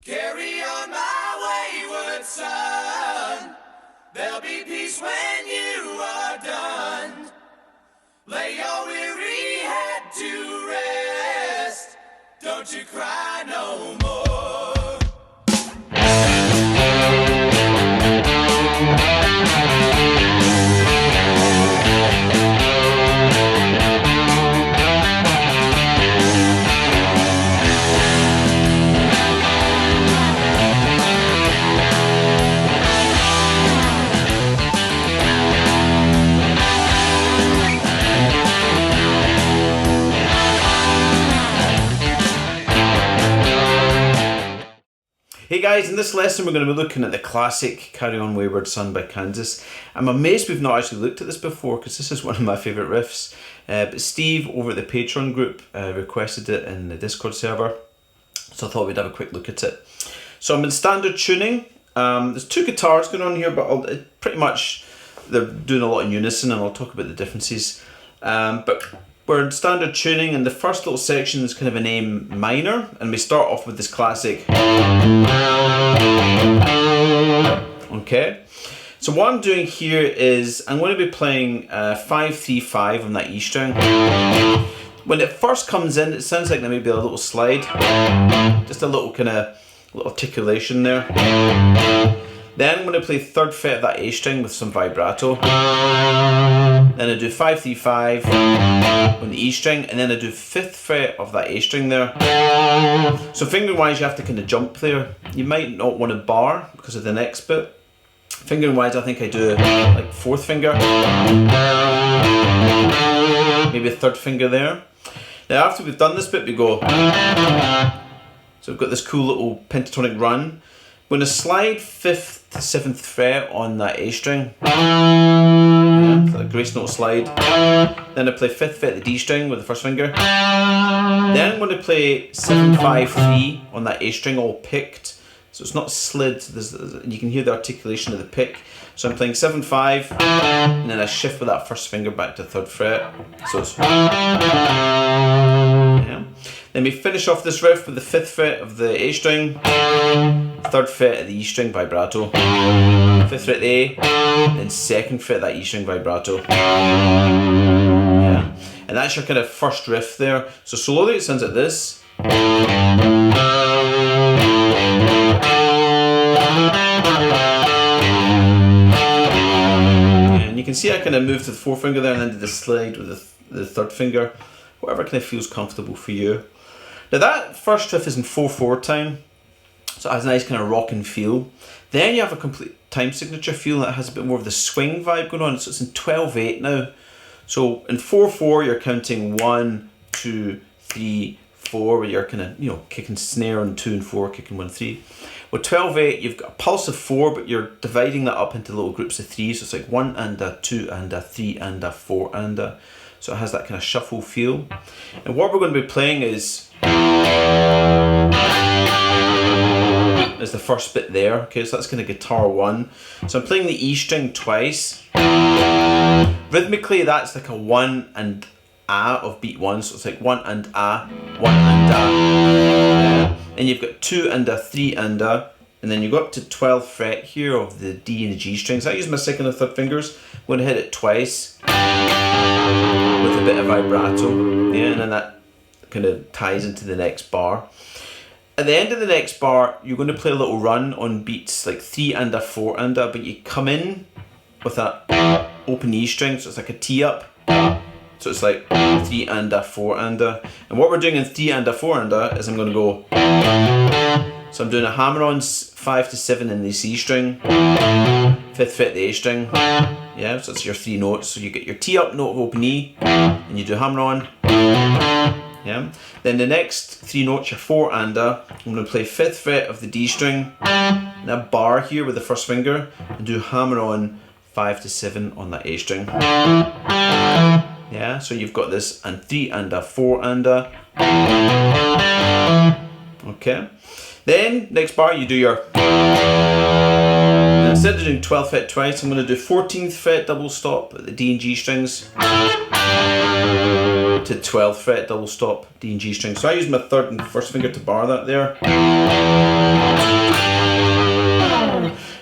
Carry on my wayward son. There'll be peace when you are done. Lay your weary head to rest. Don't you cry no more. Hey guys, in this lesson we're going to be looking at the classic Carry On Wayward Son by Kansas. I'm amazed we've not actually looked at this before because this is one of my favourite riffs. But Steve over at the Patreon group requested it in the Discord server, so I thought we'd have a quick look at it. So I'm in standard tuning. There's two guitars going on here, but pretty much they're doing a lot in unison, and I'll talk about the differences. But we're in standard tuning, and the first little section is kind of an A minor, and we start off with this classic. Okay, so what I'm doing here is I'm going to be playing 5-3-5 on that E string. When it first comes in, it sounds like there may be a little slide, just a little kind of little articulation there. Then I'm going to play 3rd fret of that A string with some vibrato. Then I do 5-3-5 on the E string, and then I do 5th fret of that A string there. So finger wise you have to kind of jump there. You might not want to bar because of the next bit. Finger wise I think I do like 4th finger. Maybe a 3rd finger there. Now after we've done this bit we go. So we've got this cool little pentatonic run. I'm going to slide 5th to 7th fret on that A string. Yeah, so a grace note slide. Then I play 5th fret the D string with the 1st finger. Then I'm going to play 7-5-3 on that A string all picked. So it's not slid, you can hear the articulation of the pick. So I'm playing 7-5 and then I shift with that 1st finger back to 3rd fret. So it's... Yeah. Then we finish off this riff with the 5th fret of the A string, 3rd fret of the E string vibrato, 5th fret A, then 2nd fret of that E string vibrato. Yeah. And that's your kind of first riff there. So slowly it sounds like this. And you can see I kind of moved to the 4th finger there and then did the slide with the 3rd finger. Whatever kind of feels comfortable for you. Now that first riff is in 4/4 time, so it has a nice kind of rocking feel. Then you have a complete time signature feel that has a bit more of the swing vibe going on, so it's in 12/8 now. So in 4/4 you're counting 1, 2, 3, 4, where you're kind of, you know, kicking snare on 2 and 4, kicking 1, 3. With 12/8 you've got a pulse of 4, but you're dividing that up into little groups of 3, so it's like 1 and a 2 and a 3 and a 4 and a. So it has that kind of shuffle feel. And what we're going to be playing is the first bit there. Okay, so that's kind of guitar 1. So I'm playing the E string twice. Rhythmically that's like a 1 and A of beat 1. So it's like 1 and A, 1 and A. Yeah. And you've got 2 and a, 3 and a. And then you go up to 12th fret here of the D and the G strings. I use my 2nd and 3rd fingers. I'm going to hit it twice with a bit of vibrato. Yeah, and then that kind of ties into the next bar. At the end of the next bar, you're going to play a little run on beats like 3 and a, 4 and a, but you come in with that open E string, so it's like a T up. So it's like 3 and a, 4 and a. And what we're doing in 3 and a, 4 and a is I'm going to go. So I'm doing a hammer-on 5 to 7 in the C string, 5th fret the A string. Yeah, so it's your 3 notes. So you get your T up note of open E, and you do hammer-on. Yeah. Then the next 3 notes are 4 and a. I'm going to play 5th fret of the D string, and a bar here with the 1st finger, and do hammer-on 5 to 7 on that A string. Yeah, so you've got this and 3 and a, 4 and a. Okay. Then next bar you do your. And instead of doing 12th fret twice, I'm going to do 14th fret double stop at the D and G strings to 12th fret double stop D and G strings. So I use my 3rd and 1st finger to bar that there.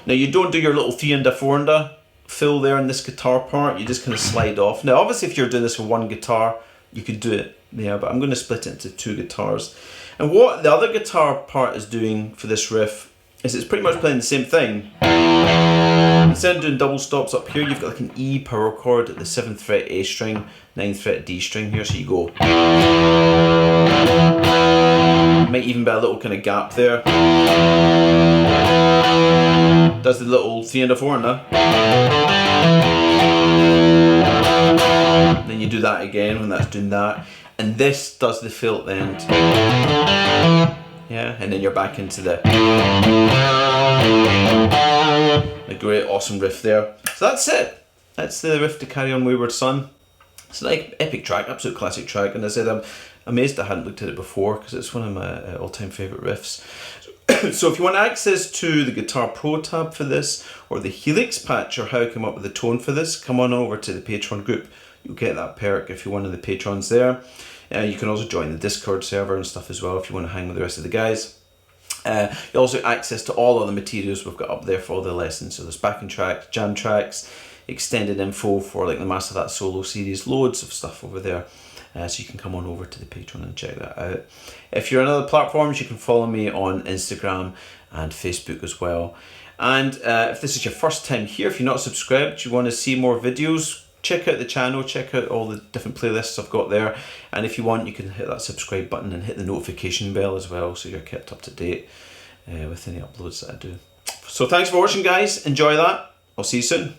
Now you don't do your little 3 4 fill there in this guitar part, you just kind of slide off. Now obviously if you're doing this with one guitar, you could do it there, but I'm going to split it into 2 guitars. And what the other guitar part is doing for this riff is it's pretty much playing the same thing. Instead of doing double stops up here, you've got like an E power chord at the 7th fret A string, 9th fret D string here, so you go. Might even be a little kind of gap there. Does the little 3 4. Then you do that again when that's doing that. And this does the fill at the end. Yeah, and then you're back into the great awesome riff there. So that's it. That's the riff to Carry On Wayward Son. It's like epic track, absolute classic track, and as I said, I'm amazed I hadn't looked at it before because it's one of my all-time favourite riffs. So if you want access to the Guitar Pro tab for this, or the Helix patch, or how I come up with the tone for this, come on over to the Patreon group. You'll get that perk if you're one of the patrons there. You can also join the Discord server and stuff as well if you want to hang with the rest of the guys. You also have access to all other materials we've got up there for all the lessons. So there's backing tracks, jam tracks, extended info for like the Master That Solo series, loads of stuff over there. So you can come on over to the Patreon and check that out. If you're on other platforms, you can follow me on Instagram and Facebook as well. And if this is your first time here, if you're not subscribed, you want to see more videos, check out the channel, check out all the different playlists I've got there. And if you want, you can hit that subscribe button and hit the notification bell as well, so you're kept up to date with any uploads that I do. So thanks for watching, guys. Enjoy that. I'll see you soon.